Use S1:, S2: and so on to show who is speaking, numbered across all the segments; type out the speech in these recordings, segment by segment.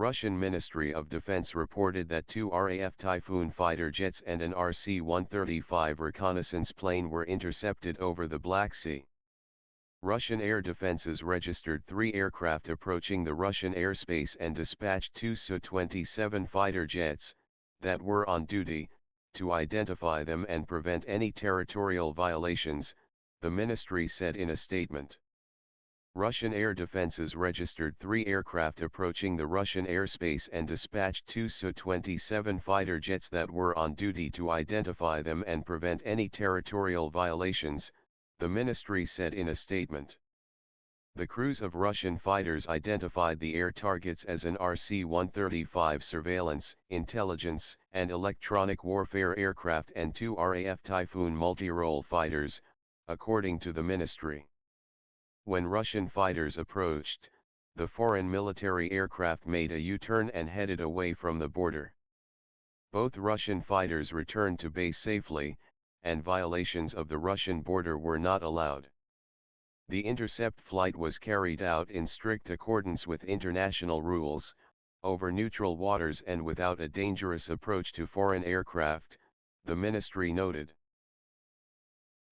S1: Russian Ministry of Defense reported that 2 RAF Typhoon fighter jets and an RC-135 reconnaissance plane were intercepted over the Black Sea. Russian air defenses registered 3 aircraft approaching the Russian airspace and dispatched 2 Su-27 fighter jets, that were on duty, to identify them and prevent any territorial violations, the ministry said in a statement. Russian air defenses registered 3 aircraft approaching the Russian airspace and dispatched 2 Su-27 fighter jets that were on duty to identify them and prevent any territorial violations, the ministry said in a statement. The crews of Russian fighters identified the air targets as an RC-135 surveillance, intelligence, and electronic warfare aircraft and 2 RAF Typhoon multirole fighters, according to the ministry. When Russian fighters approached, the foreign military aircraft made a U-turn and headed away from the border. Both Russian fighters returned to base safely, and violations of the Russian border were not allowed. The intercept flight was carried out in strict accordance with international rules, over neutral waters and without a dangerous approach to foreign aircraft, the ministry noted.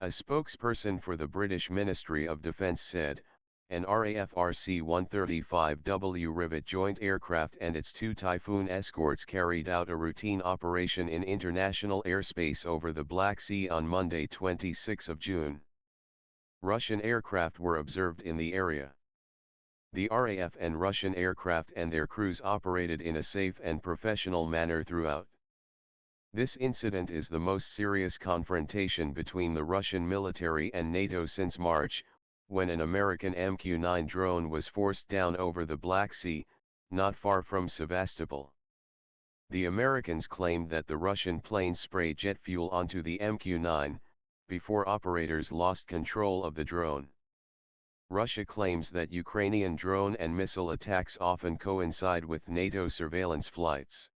S1: A spokesperson for the British Ministry of Defence said, an RAF RC-135W Rivet joint aircraft and its 2 Typhoon escorts carried out a routine operation in international airspace over the Black Sea on Monday 26 June. Russian aircraft were observed in the area. The RAF and Russian aircraft and their crews operated in a safe and professional manner throughout. This incident is the most serious confrontation between the Russian military and NATO since March, when an American MQ-9 drone was forced down over the Black Sea, not far from Sevastopol. The Americans claimed that the Russian plane sprayed jet fuel onto the MQ-9, before operators lost control of the drone. Russia claims that Ukrainian drone and missile attacks often coincide with NATO surveillance flights.